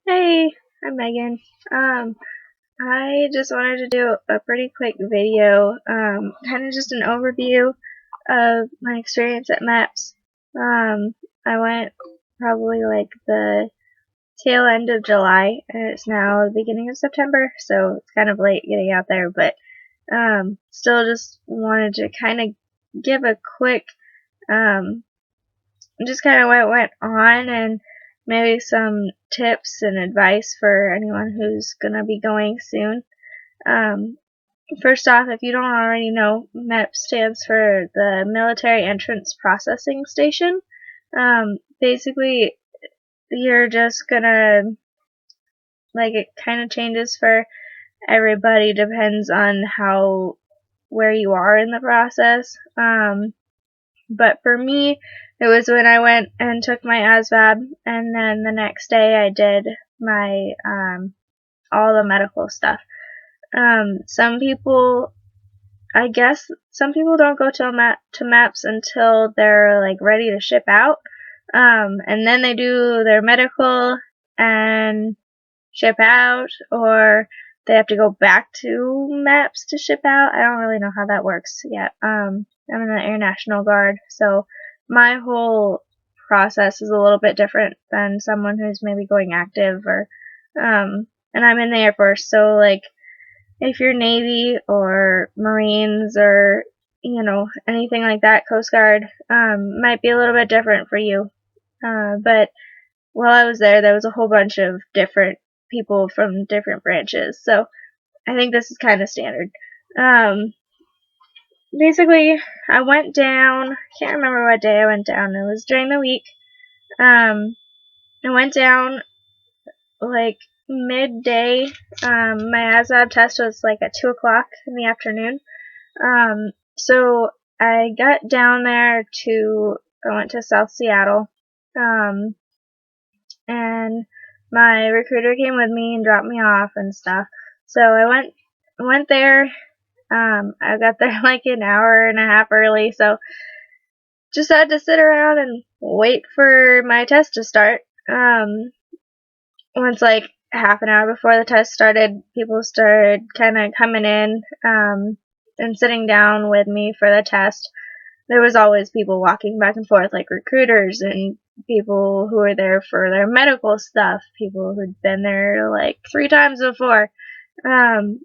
Hey, I'm Megan. Um, I just wanted to do a pretty quick video, kind of just an overview of my experience at MEPS. I went probably like the tail end of July, and it's now the beginning of September, so it's kind of late getting out there, but still just wanted to kind of give a quick um, just kind of what went on and maybe some tips and advice for anyone who's going to be going soon. Um, First off, if you don't already know, MEPS stands for the Military Entrance Processing Station. Basically, you're just gonna, like, it kind of changes for everybody, depends on where you are in the process. But for me, it was when I went and took my ASVAB, and then the next day I did my all the medical stuff. Some people, I guess, some people don't go to MAPS until they're like ready to ship out, and then they do their medical and ship out, or they have to go back to MAPS to ship out. I don't really know how that works yet. I'm in the Air National Guard, so my whole process is a little bit different than someone who's maybe going active and I'm in the Air Force, so like if you're Navy or Marines or anything like that, Coast Guard, might be a little bit different for you. But while I was there was a whole bunch of different people from different branches, so I think this is kind of standard. Um, Basically, I went down. Can't remember what day I went down. It was during the week. I went down like midday. My ASVAB test was like at 2 o'clock in the afternoon. So I got down there to. I went to South Seattle. And my recruiter came with me and dropped me off and stuff. So I went there. I got there like an hour and a half early, so just had to sit around and wait for my test to start. Once like half an hour before the test started, people started kind of coming in and sitting down with me for the test. There was always people walking back and forth, like recruiters and people who were there for their medical stuff, people who'd been there like 3 times before. Um,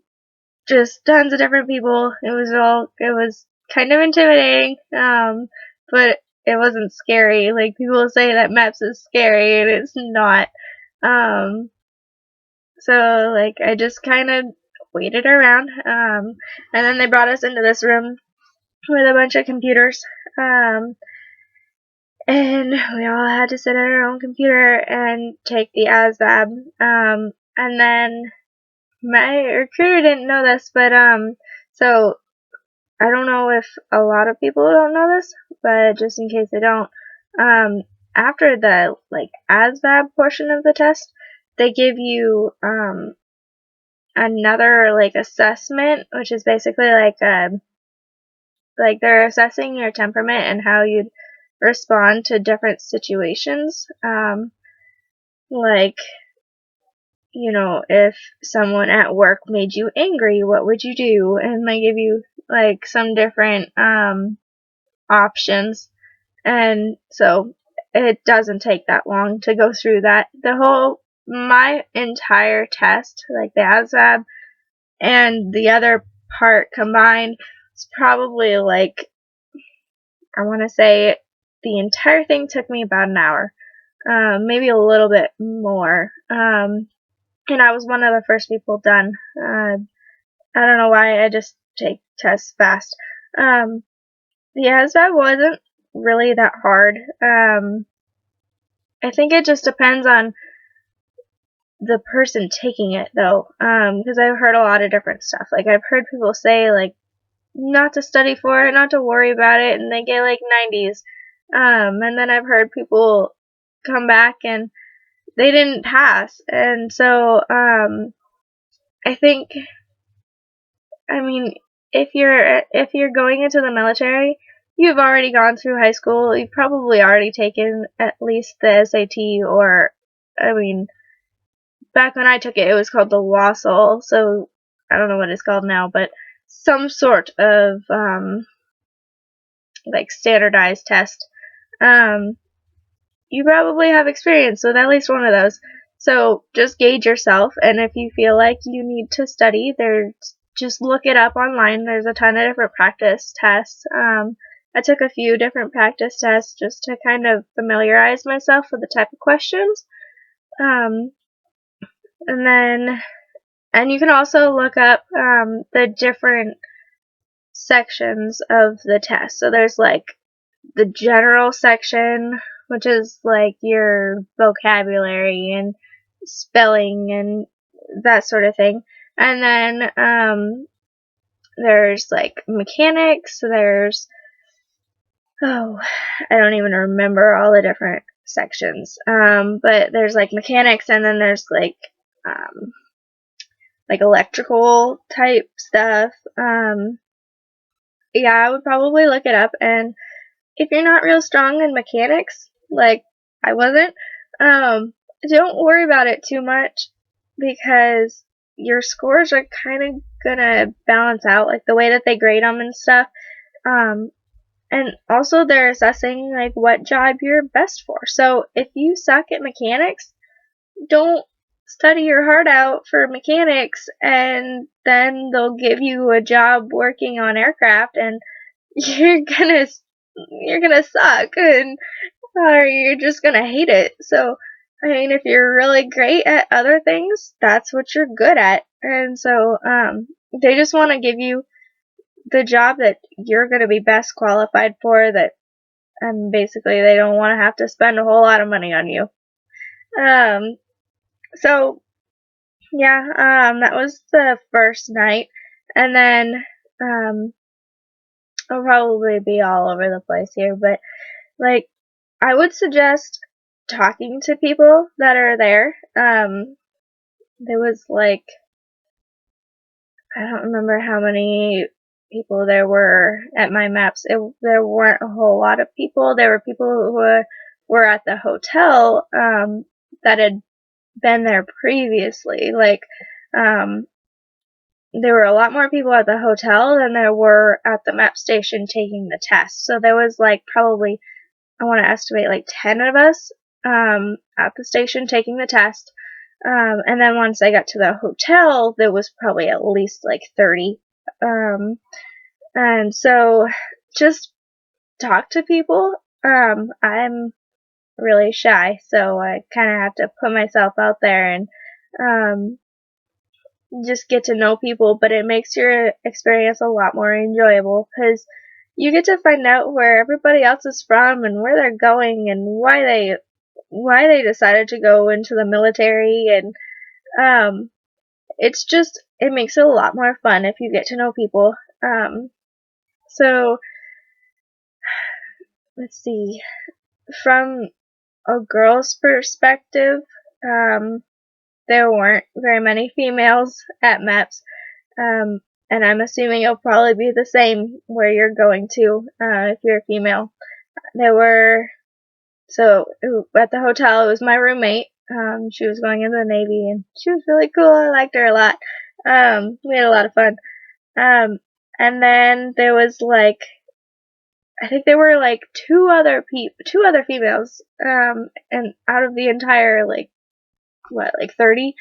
just tons of different people. It was kind of intimidating, but it wasn't scary. Like people say that MEPS is scary, and it's not. Um, so like I just kind of waited around, and then they brought us into this room with a bunch of computers, and we all had to sit at our own computer and take the ASVAB. And then my recruiter didn't know this, but so I don't know if a lot of people don't know this, but just in case they don't, after the like ASVAB portion of the test, they give you another like assessment, which is basically like they're assessing your temperament and how you'd respond to different situations. Like, if someone at work made you angry, what would you do? And they give you like some different options. And so it doesn't take that long to go through that. My entire test, like the ASVAB and the other part combined, is probably like, I want to say the entire thing took me about an hour, maybe a little bit more. And I was one of the first people done. I don't know why, I just take tests fast. The ASVAB wasn't really that hard. I think it just depends on the person taking it, though, because I've heard a lot of different stuff. Like, I've heard people say, like, not to study for it, not to worry about it, and they get, like, 90s. And then I've heard people come back and they didn't pass. And so, I think, I mean, if you're going into the military, you've already gone through high school. You've probably already taken at least the SAT, or I mean, back when I took it, it was called the WASL, so I don't know what it's called now, but some sort of, like, standardized test. You probably have experience with at least one of those. So just gauge yourself, and if you feel like you need to study, just look it up online. There's a ton of different practice tests. I took a few different practice tests just to kind of familiarize myself with the type of questions. And you can also look up the different sections of the test. So there's like the general section, which is like your vocabulary and spelling and that sort of thing. And then there's like mechanics, I don't even remember all the different sections. But there's like mechanics, and then there's like electrical type stuff. Yeah, I would probably look it up, and if you're not real strong in mechanics, like I wasn't, don't worry about it too much, because your scores are kind of gonna balance out, like the way that they grade them and stuff. And also they're assessing like what job you're best for. So if you suck at mechanics, don't study your heart out for mechanics, and then they'll give you a job working on aircraft, and you're gonna suck, and or you're just gonna hate it. So I mean, if you're really great at other things, that's what you're good at. And so they just want to give you the job that you're going to be best qualified for, that, and basically they don't want to have to spend a whole lot of money on you. So yeah, that was the first night, and then I'll probably be all over the place here, but like I would suggest talking to people that are there. There was like, I don't remember how many people there were at my MEPS. There weren't a whole lot of people. There were people who were at the hotel that had been there previously. Like, there were a lot more people at the hotel than there were at the MEPS station taking the test. So there was like probably, I want to estimate like 10 of us at the station taking the test. And then once I got to the hotel, there was probably at least like 30. And so just talk to people. I'm really shy, so I kind of have to put myself out there and just get to know people, but it makes your experience a lot more enjoyable, because you get to find out where everybody else is from and where they're going and why they decided to go into the military, and it makes it a lot more fun if you get to know people. So let's see, from a girl's perspective, there weren't very many females at MEPS, and I'm assuming it'll probably be the same where you're going to, if you're a female. So at the hotel, it was my roommate. She was going into the Navy, and she was really cool. I liked her a lot. We had a lot of fun. And then there was like, I think there were like two other females, and out of the entire like 30,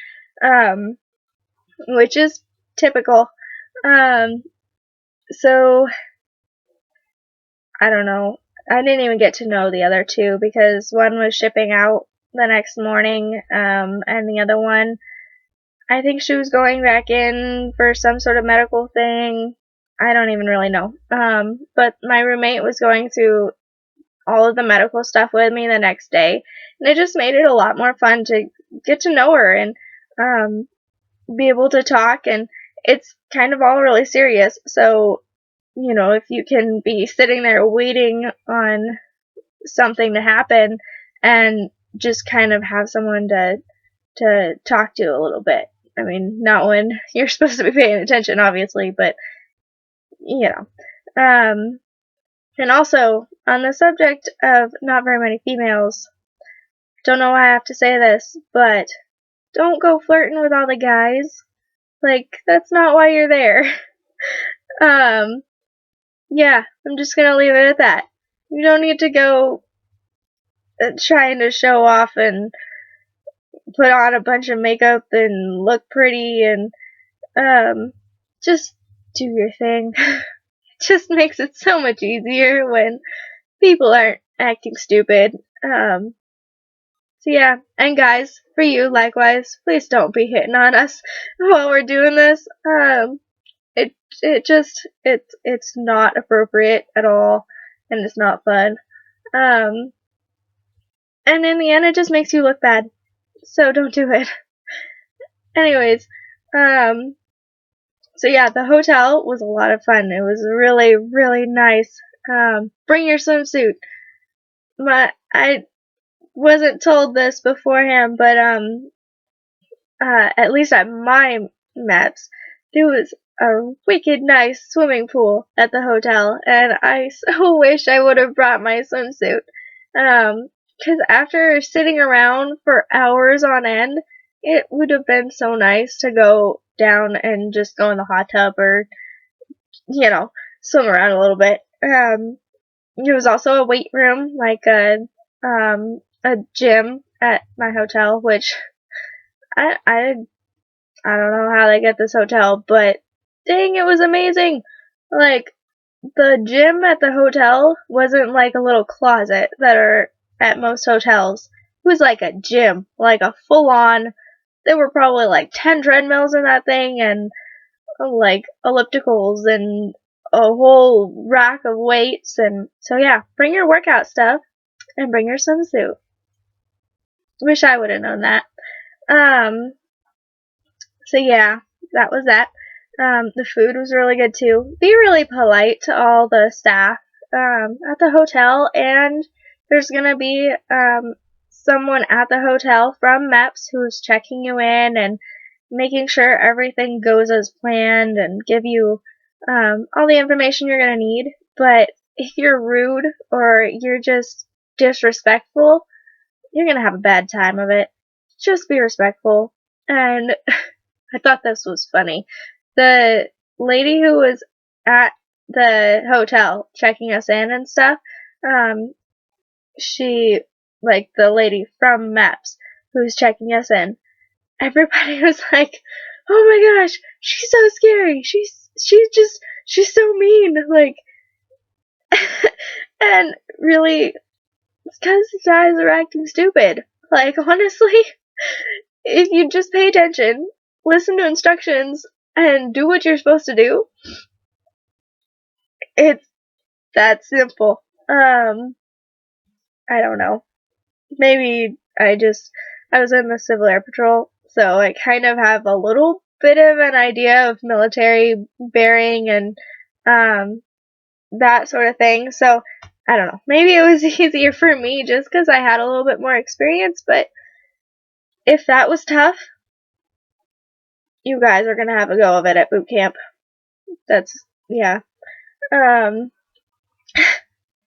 which is typical. So I don't know. I didn't even get to know the other two, because one was shipping out the next morning, and the other one, I think she was going back in for some sort of medical thing. I don't even really know. But my roommate was going through all of the medical stuff with me the next day, and it just made it a lot more fun to get to know her and be able to talk, and it's kind of all really serious. So, you know, if you can be sitting there waiting on something to happen and just kind of have someone to talk to a little bit. I mean, not when you're supposed to be paying attention, obviously, but, you know. And also, on the subject of not very many females, don't know why I have to say this, but don't go flirting with all the guys. Like, that's not why you're there. Yeah, I'm just gonna leave it at that. You don't need to go trying to show off and put on a bunch of makeup and look pretty and, just do your thing. It just makes it so much easier when people aren't acting stupid. So yeah, and guys, for you, likewise, please don't be hitting on us while we're doing this. It's not appropriate at all, and it's not fun. Um, and in the end, it just makes you look bad. So don't do it. Anyways, so yeah, the hotel was a lot of fun. It was really, really nice. Bring your swimsuit. I wasn't told this beforehand, but at least at my MEPS, there was a wicked nice swimming pool at the hotel, and I so wish I would have brought my swimsuit. 'Cause after sitting around for hours on end, it would have been so nice to go down and just go in the hot tub or, swim around a little bit. There was also a weight room, like a gym at my hotel, which I don't know how they get this hotel, but dang, it was amazing. Like, the gym at the hotel wasn't like a little closet that are at most hotels. It was like a gym, like a full on. There were probably like 10 treadmills in that thing and like ellipticals and a whole rack of weights. And so, yeah, bring your workout stuff and bring your swimsuit. Wish I would have known that. So yeah, that was that. The food was really good too. Be really polite to all the staff at the hotel, and there's gonna be someone at the hotel from MEPS who's checking you in and making sure everything goes as planned and give you all the information you're gonna need. But if you're rude or you're just disrespectful, you're gonna have a bad time of it. Just be respectful. And I thought this was funny. The lady who was at the hotel checking us in and stuff, she, like the lady from MEPS who's checking us in, everybody was like, oh my gosh, she's so scary. She's so mean. Like, and really, it's because the guys are acting stupid. Like, honestly, if you just pay attention, listen to instructions, and do what you're supposed to do, it's that simple. I don't know. Maybe I was in the Civil Air Patrol, so I kind of have a little bit of an idea of military bearing and, that sort of thing. So, I don't know. Maybe it was easier for me just because I had a little bit more experience, but if that was tough, you guys are gonna have a go of it at boot camp. Yeah. Um,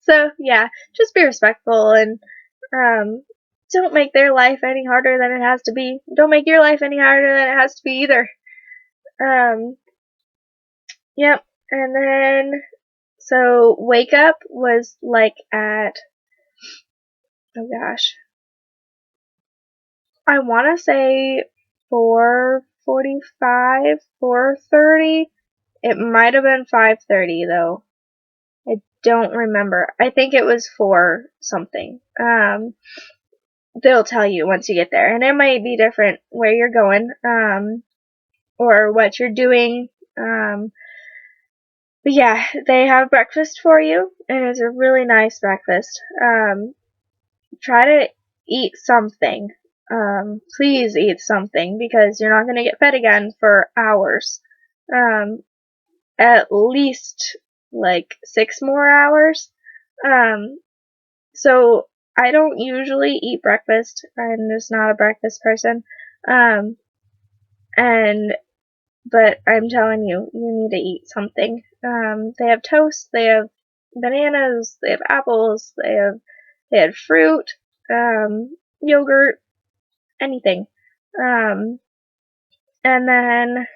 so yeah, just be respectful and, don't make their life any harder than it has to be. Don't make your life any harder than it has to be either. Yep. And then, so wake up was like at, oh gosh, I want to say 4:45, 4:30. It might have been 5:30 though. I don't remember. I think it was 4 something. They'll tell you once you get there, and it might be different where you're going, or what you're doing. But yeah, they have breakfast for you, and it's a really nice breakfast. Try to eat something. Please eat something because you're not going to get fed again for hours. At least like 6 more hours. So I don't usually eat breakfast. I'm just not a breakfast person. But I'm telling you, you need to eat something. They have toast, they have bananas, they have apples, they had fruit, yogurt, anything. And then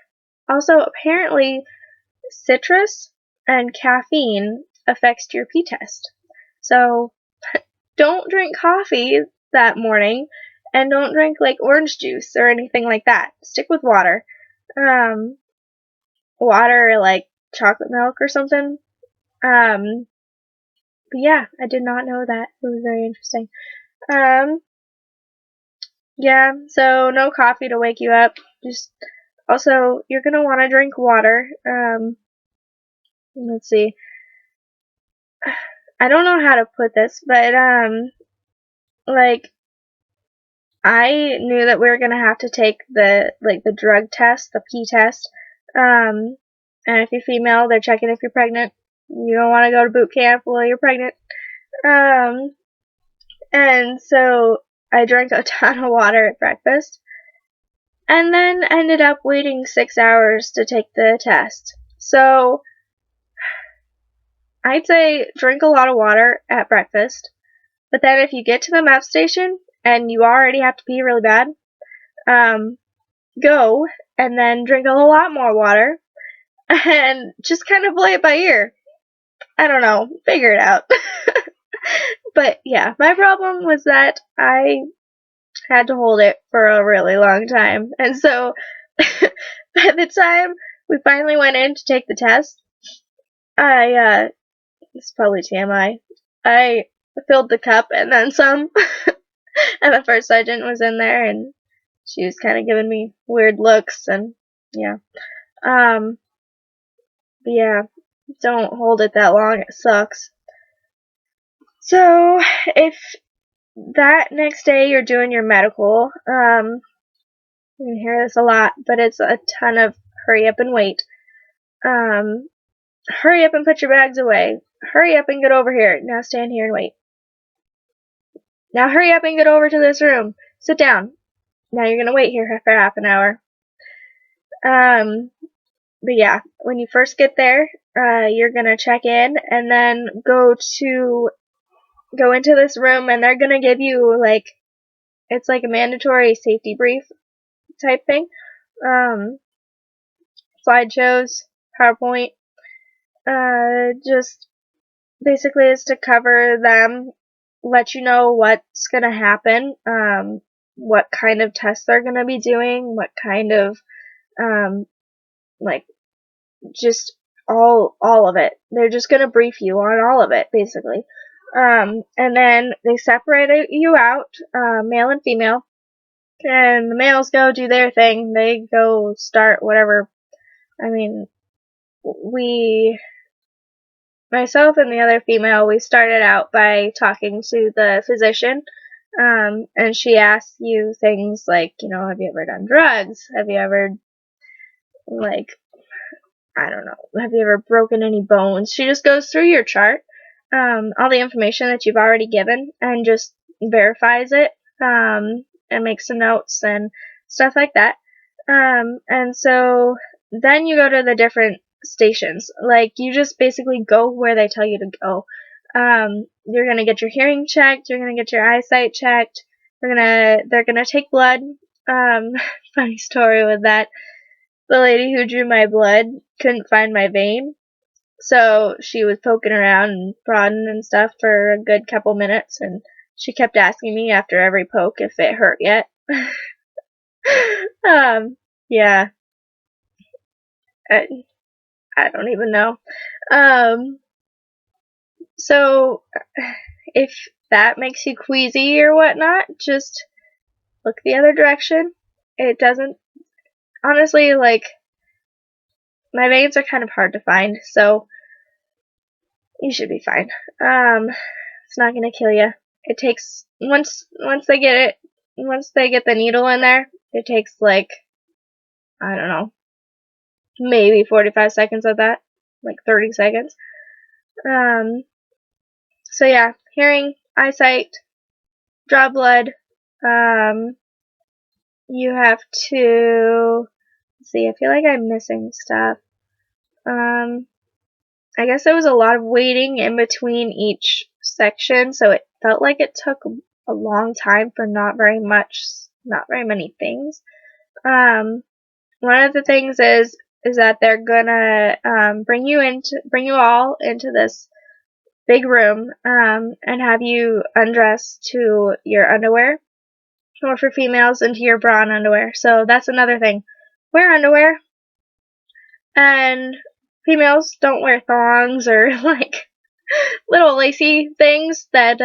also apparently citrus and caffeine affects your pee test. So don't drink coffee that morning, and don't drink like orange juice or anything like that. Stick with water. Um, Water or like chocolate milk or something. But yeah, I did not know that. It was very interesting. Um, yeah, so no coffee to wake you up. Just also you're gonna want to drink water. Let's see. I don't know how to put this, but like I knew that we were gonna have to take the drug test, the pee test. And if you're female, they're checking if you're pregnant. You don't want to go to boot camp while you're pregnant. Um, and so I drank a ton of water at breakfast, and then ended up waiting 6 hours to take the test. So I'd say drink a lot of water at breakfast, but then if you get to the MEPS station and you already have to pee really bad, go and then drink a lot more water and just kind of play it by ear. I don't know, figure it out. But yeah, my problem was that I had to hold it for a really long time. And so by the time we finally went in to take the test, it's probably TMI, I filled the cup and then some. And the first sergeant was in there and she was kind of giving me weird looks and yeah. But yeah, don't hold it that long, it sucks. So if that next day you're doing your medical, you can hear this a lot, but it's a ton of hurry up and wait. Hurry up and put your bags away. Hurry up and get over here. Now stand here and wait. Now hurry up and get over to this room. Sit down. Now you're gonna wait here for half an hour. But yeah, when you first get there, you're gonna check in and then go into this room and they're gonna give you it's like a mandatory safety brief type thing. Slideshows, PowerPoint, just basically is to cover them, let you know what's gonna happen, what kind of tests they're gonna be doing, what kind of, like, just all of it. They're just gonna brief you on all of it, basically. And then they separate you out, male and female, and the males go do their thing. They go start whatever. I mean, myself and the other female, we started out by talking to the physician, and she asks you things like, have you ever done drugs? Have you ever, I don't know, have you ever broken any bones? She just goes through your chart, all the information that you've already given, and just verifies it, and makes some notes and stuff like that. And so then you go to the different stations. Like, you just basically go where they tell you to go. You're gonna get your hearing checked, you're gonna get your eyesight checked, they're gonna take blood. Funny story with that. The lady who drew my blood couldn't find my vein, so she was poking around and prodding and stuff for a good couple minutes, and she kept asking me after every poke if it hurt yet. Yeah, I don't even know. So if that makes you queasy or whatnot, just look the other direction. It doesn't, honestly, my veins are kind of hard to find, so you should be fine. It's not gonna kill you. It takes, once they get the needle in there, it takes I don't know, maybe 45 seconds of that, 30 seconds. So yeah, hearing, eyesight, draw blood. You have to, let's see, I feel like I'm missing stuff. I guess there was a lot of waiting in between each section, so it felt like it took a long time for not very much not very many things. One of the things is that they're gonna bring you all into this big room and have you undress to your underwear, or for females into your bra and underwear. So that's another thing. Wear underwear, and females don't wear thongs or like little lacy things that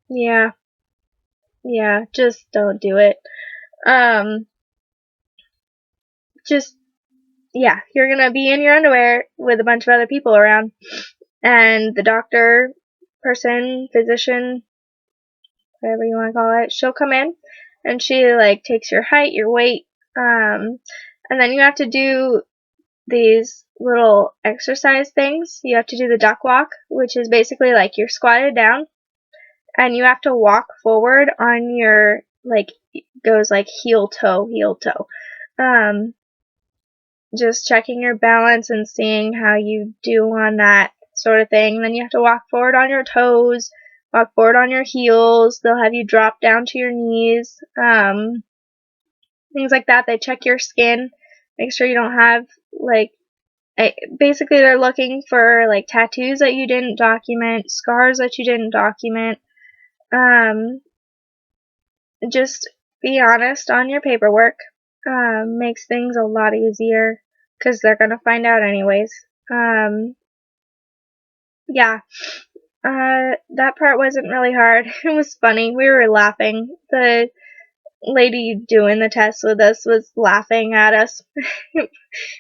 yeah, just don't do it. Um just yeah, you're gonna be in your underwear with a bunch of other people around, and the doctor person, physician, whatever you want to call it, she'll come in and she like takes your height, your weight, and then you have to do these little exercise things. You have to do the duck walk, which is basically like you're squatted down and you have to walk forward on your, like, goes like heel toe. Um, just checking your balance and seeing how you do on that sort of thing. Then you have to walk forward on your toes, walk forward on your heels. They'll have you drop down to your knees. Things like that. They check your skin, make sure you don't have, like, basically they're looking for like tattoos that you didn't document, scars that you didn't document. Just be honest on your paperwork. Makes things a lot easier because they're gonna find out anyways. Yeah, that part wasn't really hard. It was funny. We were laughing. The lady doing the test with us was laughing at us.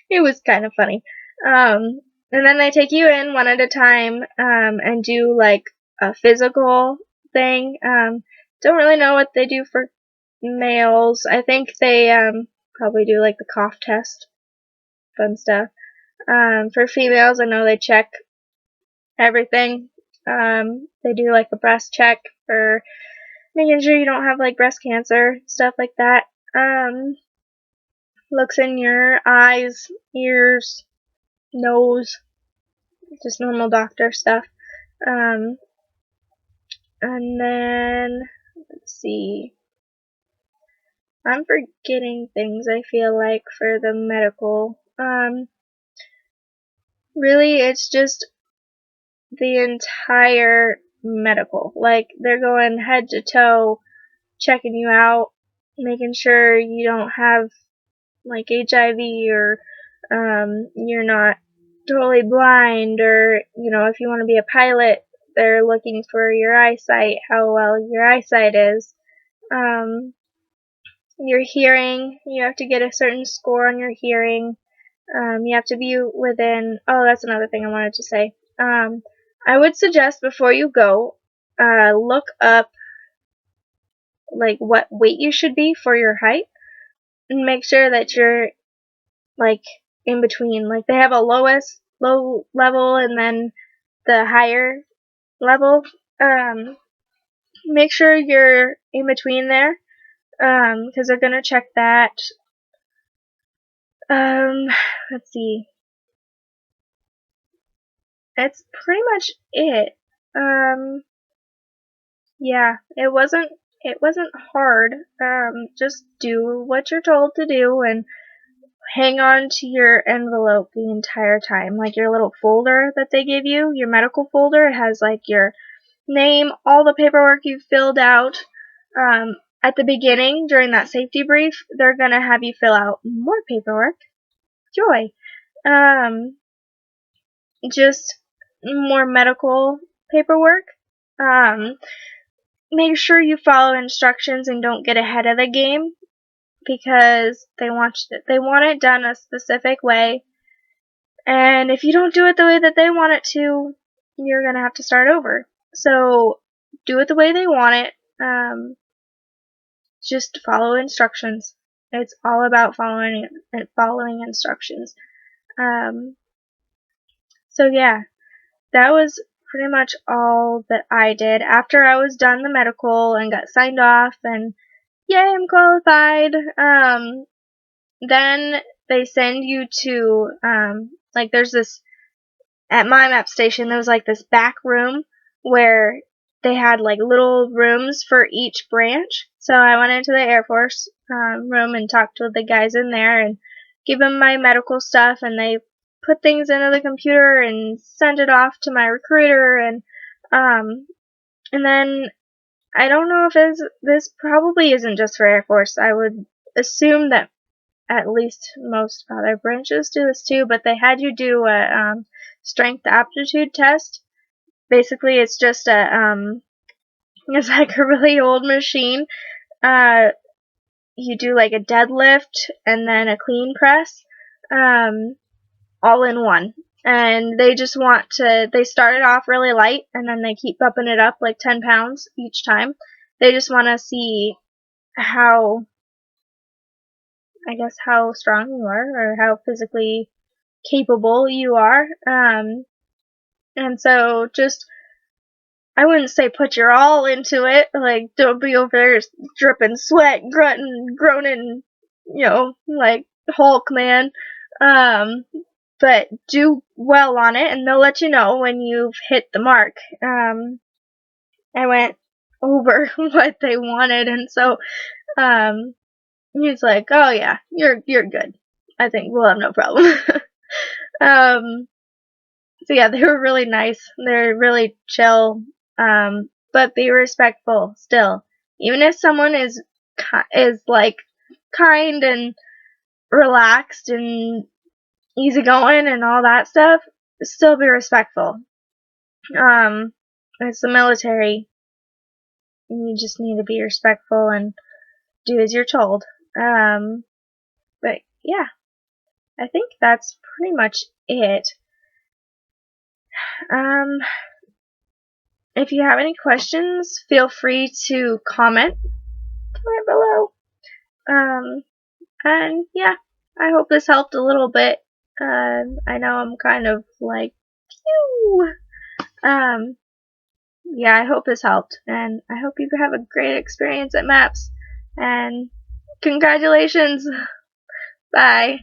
It was kind of funny. And then they take you in one at a time and do like a physical thing. Don't really know what they do for males. I think they probably do like the cough test, fun stuff. For females, I know they check everything. They do like a breast check for making sure you don't have like breast cancer, stuff like that. Looks in your eyes, ears, nose, just normal doctor stuff. And then, let's see, I'm forgetting things, I feel like, for the medical. Really, it's just the entire medical. Like, they're going head to toe, checking you out, making sure you don't have, like, HIV, or you're not totally blind, or, you know, if you want to be a pilot, they're looking for your eyesight, how well your eyesight is. Your hearing, you have to get a certain score on your hearing. You have to be within, oh, that's another thing I wanted to say. I would suggest before you go, look up like what weight you should be for your height, and make sure that you're like in between. Like, they have a low level and then the higher level. Make sure you're in between there, because they're gonna check that. Let's see. That's pretty much it. Yeah, it wasn't hard. Just do what you're told to do and hang on to your envelope the entire time. Like your little folder that they give you, your medical folder, it has like your name, all the paperwork you've filled out. At the beginning, during that safety brief, they're gonna have you fill out more paperwork. Joy. Just more medical paperwork. Make sure you follow instructions and don't get ahead of the game, because they want it done a specific way, and if you don't do it the way that they want it to, you're gonna have to start over. So do it the way they want it. Just follow instructions. It's all about following instructions. So yeah, that was pretty much all that I did. After I was done the medical and got signed off and yay, I'm qualified, then they send you to, like, there's this, at my MEPS station, there was like this back room where they had like little rooms for each branch. So I went into the Air Force room and talked to the guys in there and gave them my medical stuff, and they put things into the computer and sent it off to my recruiter, and then I don't know if this probably isn't just for Air Force. I would assume that at least most other branches do this too, but they had you do a strength aptitude test. Basically, it's just it's like a really old machine. You do like a deadlift and then a clean press, all in one. And they just they start it off really light and then they keep upping it up like 10 pounds each time. They just want to see how strong you are or how physically capable you are. And so just, I wouldn't say put your all into it. Like, don't be over there dripping sweat, grunting, groaning, like Hulk, man. But do well on it, and they'll let you know when you've hit the mark. I went over what they wanted, and so, he's like, oh yeah, you're good. I think we'll have no problem. So yeah, they were really nice. They're really chill, but be respectful still. Even if someone is like kind and relaxed and easygoing and all that stuff, still be respectful. It's the military. You just need to be respectful and do as you're told. But yeah, I think that's pretty much it. If you have any questions, feel free to comment below. And yeah, I hope this helped a little bit. I know I'm kind of like, phew. Yeah, I hope this helped, and I hope you have a great experience at MEPS. And congratulations. Bye.